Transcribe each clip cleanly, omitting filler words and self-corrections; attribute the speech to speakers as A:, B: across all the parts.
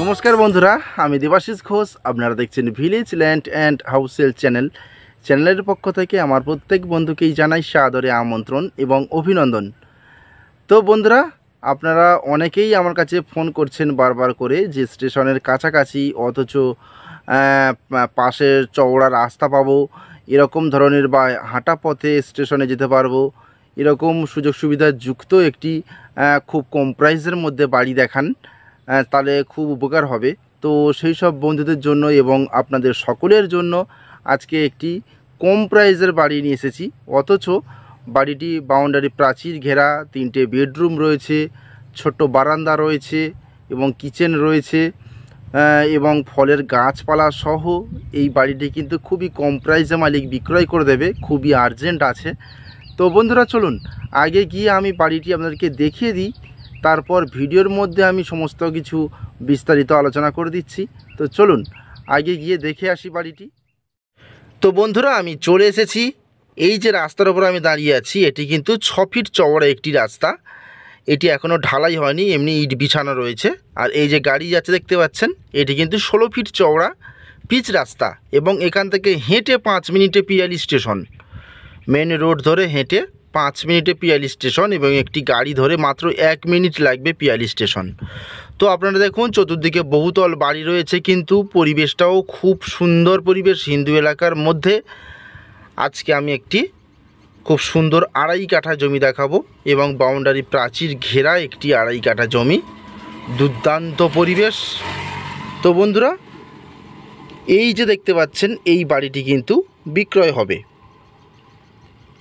A: নমস্কার বন্ধুরা, আমি দেবাশিস ঘোষ। আপনারা দেখছেন ভিলেজ ল্যান্ড অ্যান্ড হাউসেল চ্যানেলের পক্ষ থেকে আমার প্রত্যেক বন্ধুকেই জানাই সাদরে আমন্ত্রণ এবং অভিনন্দন। তো বন্ধুরা, আপনারা অনেকেই আমার কাছে ফোন করছেন বারবার করে যে স্টেশনের কাছাকাছি অথচ পাশের চওড়া রাস্তা পাবো, এরকম ধরনের বা হাঁটা পথে স্টেশনে যেতে পারবো, এরকম সুযোগ সুবিধা যুক্ত একটি খুব কম প্রাইসের মধ্যে বাড়ি দেখান, তাহলে খুব উপকার হবে। তো সেই সব বন্ধুদের জন্য এবং আপনাদের সকলের জন্য আজকে একটি কম প্রাইসের বাড়ি নিয়ে এসেছি। অথচ বাড়িটি বাউন্ডারি প্রাচীর ঘেরা, 3টে বেডরুম রয়েছে, ছোট্ট বারান্দা রয়েছে এবং কিচেন রয়েছে এবং ফলের গাছপালা সহ এই বাড়িটি কিন্তু খুবই কম প্রাইসে মালিক বিক্রয় করে দেবে, খুবই আর্জেন্ট আছে। তো বন্ধুরা চলুন আগে গিয়ে আমি বাড়িটি আপনাদেরকে দেখিয়ে দিই, তারপর ভিডিওর মধ্যে আমি সমস্ত কিছু বিস্তারিত আলোচনা করে দিচ্ছি। তো চলুন আগে গিয়ে দেখে আসি বাড়িটি। তো বন্ধুরা, আমি চলে এসেছি। এই যে রাস্তার উপর আমি দাঁড়িয়ে আছি, এটি কিন্তু 6 ফিট চওড়া একটি রাস্তা। এটি এখনও ঢালাই হয়নি, এমনি ইট বিছানো রয়েছে। আর এই যে গাড়ি যাচ্ছে দেখতে পাচ্ছেন, এটি কিন্তু 16 ফিট চওড়া পিচ রাস্তা এবং এখান থেকে হেঁটে 5 মিনিটে পিয়ালি স্টেশন। মেন রোড ধরে হেঁটে 5 মিনিটে পিয়ালি স্টেশন এবং একটি গাড়ি ধরে মাত্র 1 মিনিট লাগবে পিয়ালি স্টেশন। তো আপনারা দেখুন চতুর্দিকে বহুতল বাড়ি রয়েছে, কিন্তু পরিবেশটাও খুব সুন্দর পরিবেশ হিন্দু এলাকার মধ্যে। আজকে আমি একটি খুব সুন্দর 2.5 কাঠা জমি দেখাবো এবং বাউন্ডারি প্রাচীর ঘেরা একটি 2.5 কাঠা জমি, দুর্দান্ত পরিবেশ। তো বন্ধুরা, এই যে দেখতে পাচ্ছেন এই বাড়িটি কিন্তু বিক্রয় হবে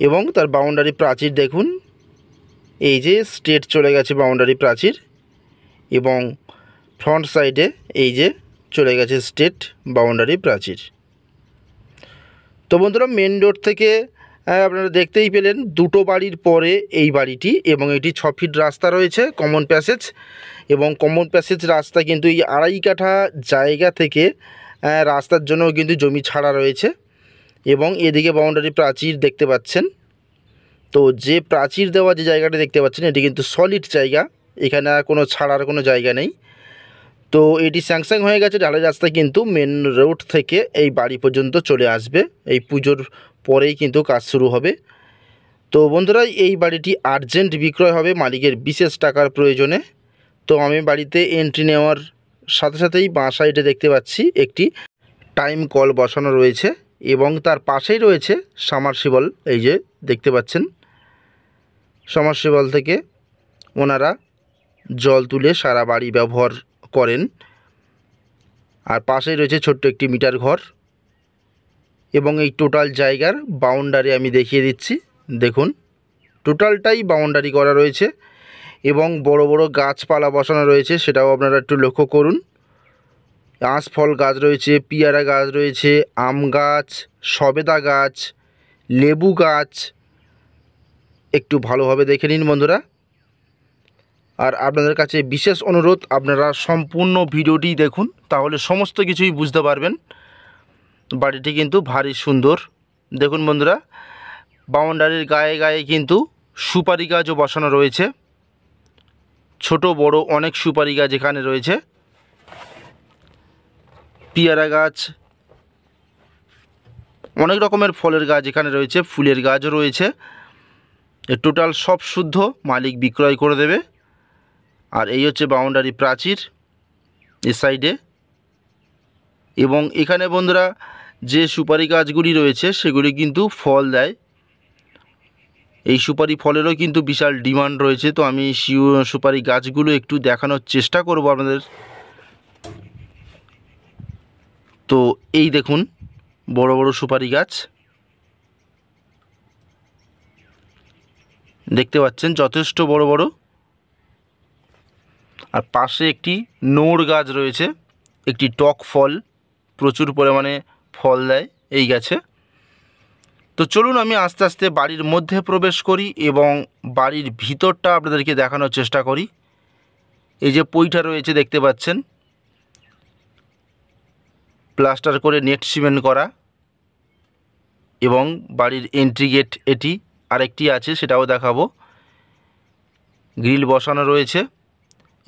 A: এবং তার বাউন্ডারি প্রাচীর দেখুন, এই যে স্ট্রেট চলে গেছে বাউন্ডারি প্রাচীর এবং ফ্রন্ট সাইডে এই যে চলে গেছে স্ট্রেট বাউন্ডারি প্রাচীর। তো বন্ধুরা, মেন রোড থেকে আপনারা দেখতেই পেলেন দুটো বাড়ির পরে এই বাড়িটি এবং এটি 6 ফিট রাস্তা রয়েছে, কমন প্যাসেজ। এবং কমন প্যাসেজ রাস্তা কিন্তু এই 2.5 কাঠা জায়গা থেকে রাস্তার জন্য কিন্তু জমি ছাড়া রয়েছে এবং এদিকে বাউন্ডারি প্রাচীর দেখতে পাচ্ছেন। তো যে প্রাচীর দেওয়া যে জায়গাটা দেখতে পাচ্ছেন, এটি কিন্তু সলিড জায়গা, এখানে আর কোনো ছাড়ার কোনো জায়গা নেই। তো এটি স্যাংশন হয়ে গেছে ঢালাই রাস্তা, কিন্তু মেন রোড থেকে এই বাড়ি পর্যন্ত চলে আসবে। এই পুজোর পরেই কিন্তু কাজ শুরু হবে। তো বন্ধুরা, এই বাড়িটি আর্জেন্ট বিক্রয় হবে, মালিকের বিশেষ টাকার প্রয়োজনে। তো আমি বাড়িতে এন্ট্রি নেওয়ার সাথে সাথেই বাঁ সাইডে দেখতে পাচ্ছি একটি টাইম কল বসানো রয়েছে এবং তার পাশেই রয়েছে সাবমার্সিবল। এই যে দেখতে পাচ্ছেন, সাবমার্সিবল থেকে ওনারা জল তুলে সারা বাড়ি ব্যবহার করেন। আর পাশেই রয়েছে ছোট্ট একটি মিটার ঘর এবং এই টোটাল জায়গার বাউন্ডারি আমি দেখিয়ে দিচ্ছি। দেখুন, টোটালটাই বাউন্ডারি করা রয়েছে এবং বড় বড় গাছপালা বসানো রয়েছে, সেটাও আপনারা একটু লক্ষ্য করুন। আঁশফল গাছ রয়েছে, পিয়ারা গাছ রয়েছে, আম গাছ, সবেদা গাছ, লেবু গাছ। একটু ভালোভাবে দেখে নিন বন্ধুরা। আর আপনাদের কাছে বিশেষ অনুরোধ, আপনারা সম্পূর্ণ ভিডিওটি দেখুন, তাহলে সমস্ত কিছুই বুঝতে পারবেন। বাড়িটি কিন্তু ভারী সুন্দর। দেখুন বন্ধুরা, বাউন্ডারির গায়ে গায়ে কিন্তু সুপারি গাছও বসানো রয়েছে, ছোট বড় অনেক সুপারি গাছ এখানে রয়েছে, পিয়ারা গাছ, অনেক রকমের ফলের গাছ এখানে রয়েছে, ফুলের গাছও রয়েছে। টোটাল সব শুদ্ধ, মালিক বিক্রয় করে দেবে। আর এই হচ্ছে বাউন্ডারি প্রাচীর এ সাইডে। এবং এখানে বন্ধুরা যে সুপারি গাছগুলি রয়েছে সেগুলি কিন্তু ফল দেয়, এই সুপারি ফলেরও কিন্তু বিশাল ডিমান্ড রয়েছে। তো আমি সুপারি গাছগুলো একটু দেখানোর চেষ্টা করব আপনাদের। তো এই দেখুন বড় বড় সুপারি গাছ দেখতে পাচ্ছেন, যথেষ্ট বড় বড়। আর পাশে একটি নোড় গাছ রয়েছে, একটি টক ফল, প্রচুর পরিমাণে ফল দেয় এই গাছে। তো চলুন আমি আস্তে আস্তে বাড়ির মধ্যে প্রবেশ করি এবং বাড়ির ভিতরটা আপনাদেরকে দেখানোর চেষ্টা করি। এই যে পইটা রয়েছে দেখতে পাচ্ছেন, প্লাস্টার করে নেট সিমেন্ট করা এবং বাড়ির এন্ট্রি গেট এটি আরেকটি আছে, সেটাও দেখাবো। গ্রিল বসানো রয়েছে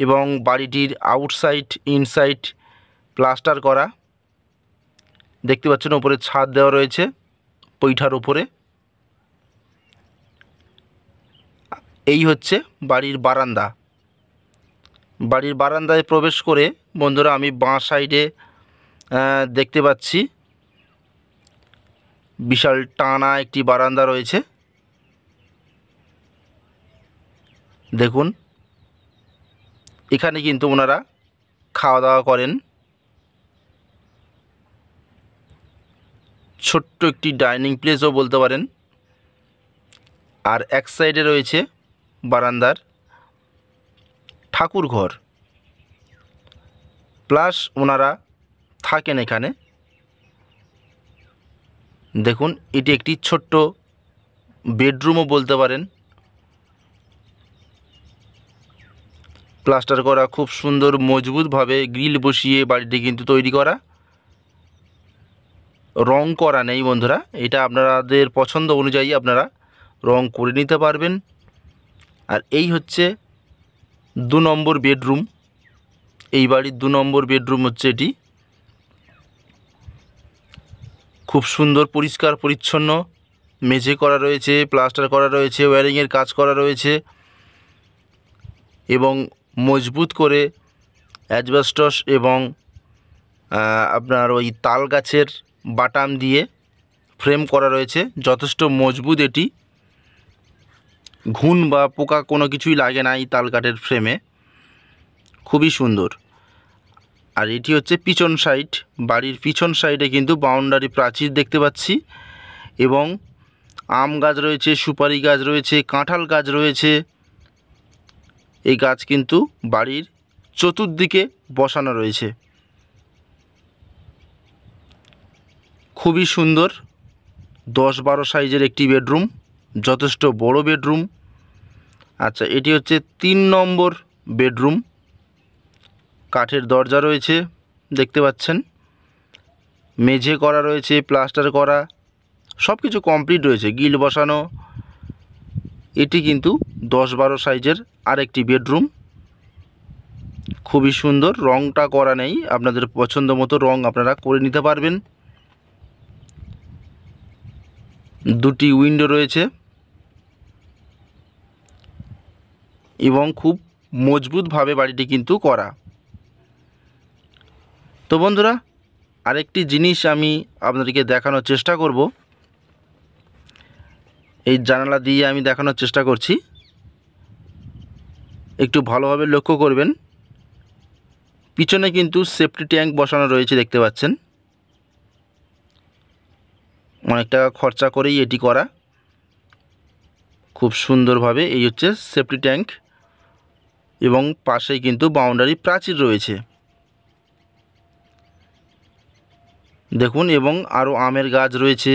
A: এবং বাড়িটির আউটসাইড ইনসাইড প্লাস্টার করা। দেখতে পাচ্ছেন উপরে ছাদ দেওয়া রয়েছে পৈঠার উপরে। এই হচ্ছে বাড়ির বারান্দা। বাড়ির বারান্দায় প্রবেশ করে বন্ধুরা আমি বাঁ সাইডে দেখতে পাচ্ছি বিশাল টানা একটি বারান্দা রয়েছে। দেখুন এখানে কিন্তু ওনারা খাওয়া দাওয়া করেন। ছোট্ট একটি ডাইনিং প্লেসও বলতে পারেন। আর এক সাইডে রয়েছে বারান্দার ঠাকুর ঘর, প্লাস ওনারা থাকেন এখানে। দেখুন এটি একটি ছোট্ট বেডরুমও বলতে পারেন। প্লাস্টার করা, খুব সুন্দর মজবুতভাবে গ্রিল বসিয়ে বাড়িটি কিন্তু তৈরি করা। রং করা নেই বন্ধুরা, এটা আপনাদের পছন্দ অনুযায়ী আপনারা রং করে নিতে পারবেন। আর এই হচ্ছে 2 নম্বর বেডরুম। এই বাড়ির 2 নম্বর বেডরুম হচ্ছে এটি। খুব সুন্দর পরিষ্কার পরিচ্ছন্ন, মেঝে করা রয়েছে, প্লাস্টার করা রয়েছে, ওয়্যারিংয়ের কাজ করা রয়েছে এবং মজবুত করে অ্যাসবেস্টস এবং আপনার ওই তাল গাছের বাটাম দিয়ে ফ্রেম করা রয়েছে। যথেষ্ট মজবুত এটি, ঘুণ বা পোকা কোনো কিছুই লাগে না এই তাল কাঠের ফ্রেমে, খুবই সুন্দর। আর এটি হচ্ছে পিছন সাইড। বাড়ির পিছন সাইডে কিন্তু বাউন্ডারি প্রাচীর দেখতে পাচ্ছি এবং আম গাছ রয়েছে, সুপারি গাছ রয়েছে, কাঁঠাল গাছ রয়েছে। এই গাছ কিন্তু বাড়ির চতুর্দিকে বসানো রয়েছে। খুবই সুন্দর 10-12 সাইজের একটি বেডরুম, যথেষ্ট বড় বেডরুম। আচ্ছা, এটি হচ্ছে 3 নম্বর বেডরুম। কাঠের দরজা রয়েছে দেখতে পাচ্ছেন, মেঝে করা রয়েছে, প্লাস্টার করা, সব কিছু কমপ্লিট রয়েছে, গিল বসানো। এটি কিন্তু 10-12 সাইজের আরেকটি বেডরুম, খুবই সুন্দর। রংটা করা নেই, আপনাদের পছন্দ মতো রং আপনারা করে নিতে পারবেন। 2টি উইন্ডো রয়েছে এবং খুব মজবুতভাবে বাড়িটি কিন্তু করা। তো বন্ধুরা আরেকটি জিনিস আমি আপনাদেরকে দেখানোর চেষ্টা করব। এই জানালা দিয়ে আমি দেখানোর চেষ্টা করছি, একটু ভালোভাবে লক্ষ্য করবেন। পিছনে কিন্তু সেফটি ট্যাঙ্ক বসানো রয়েছে দেখতে পাচ্ছেন। অনেক টাকা খরচা করেই এটি করা, খুব সুন্দরভাবে। এই হচ্ছে সেফটি ট্যাঙ্ক এবং পাশেই কিন্তু বাউন্ডারি প্রাচীর রয়েছে দেখুন, এবং আরও আমের গাছ রয়েছে,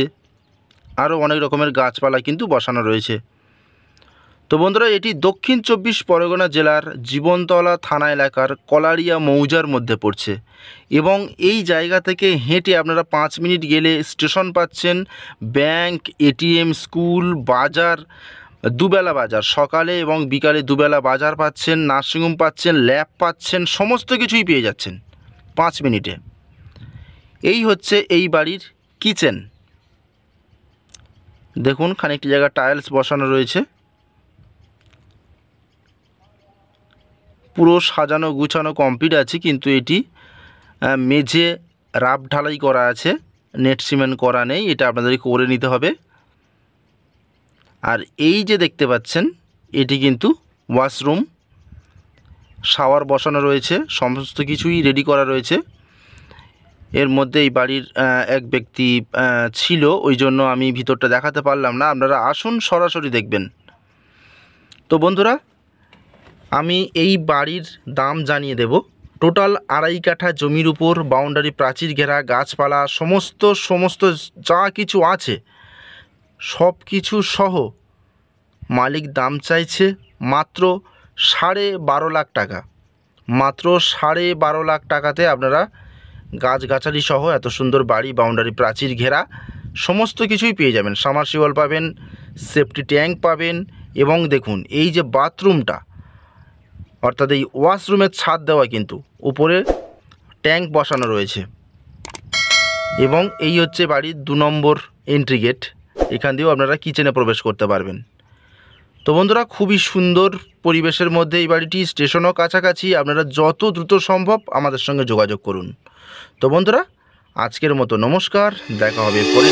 A: আরও অনেক রকমের গাছপালা কিন্তু বসানো রয়েছে। তো বন্ধুরা এটি দক্ষিণ 24 পরগনা জেলার জীবনতলা থানা এলাকার কলারিয়া মৌজার মধ্যে পড়ছে এবং এই জায়গা থেকে হেঁটে আপনারা 5 মিনিট গেলে স্টেশন পাচ্ছেন, ব্যাংক, এটিএম, স্কুল, বাজার, দুবেলা বাজার, সকালে এবং বিকালে দুবেলা বাজার পাচ্ছেন, নার্সিংহোম পাচ্ছেন, ল্যাব পাচ্ছেন, সমস্ত কিছুই পেয়ে যাচ্ছেন 5 মিনিটে। এই হচ্ছে এই বাড়ির কিচেন। দেখুন খানিকটি জায়গা টাইলস বসানো রয়েছে, পুরো সাজানো গুছানো কমপ্লিট আছে, কিন্তু এটি মেঝে রাব ঢালাই করা আছে, নেট সিমেন্ট করা নেই, এটা আপনাদেরকে করে নিতে হবে। আর এই যে দেখতে পাচ্ছেন এটি কিন্তু ওয়াশরুম, শাওয়ার বসানো রয়েছে, সমস্ত কিছুই রেডি করা রয়েছে। এর মধ্যে এই বাড়ির এক ব্যক্তি ছিল, ওই জন্য আমি ভিতরটা দেখাতে পারলাম না, আপনারা আসুন সরাসরি দেখবেন। তো বন্ধুরা আমি এই বাড়ির দাম জানিয়ে দেব। টোটাল 2.5 কাঠা জমির উপর বাউন্ডারি প্রাচীর ঘেরা, গাছপালা সমস্ত যা কিছু আছে সব কিছু সহ মালিক দাম চাইছে মাত্র 12.5 লাখ টাকা। মাত্র 12.5 লাখ টাকাতে আপনারা গাছগাছালি সহ এত সুন্দর বাড়ি, বাউন্ডারি প্রাচীর ঘেরা, সমস্ত কিছুই পেয়ে যাবেন। সাবমার্সিবল পাবেন, সেফটি ট্যাঙ্ক পাবেন এবং দেখুন এই যে বাথরুমটা, অর্থাৎ এই ওয়াশরুমের ছাদ দেওয়া, কিন্তু উপরে ট্যাঙ্ক বসানো রয়েছে। এবং এই হচ্ছে বাড়ির 2 নম্বর এন্ট্রি গেট। এখান দিয়েও আপনারা কিচেনে প্রবেশ করতে পারবেন। তো বন্ধুরা, খুবই সুন্দর পরিবেশের মধ্যে এই বাড়িটি, স্টেশনও কাছাকাছি। আপনারা যত দ্রুত সম্ভব আমাদের সঙ্গে যোগাযোগ করুন। তো বন্ধুরা, আজকের মতো নমস্কার, দেখা হবে পরে।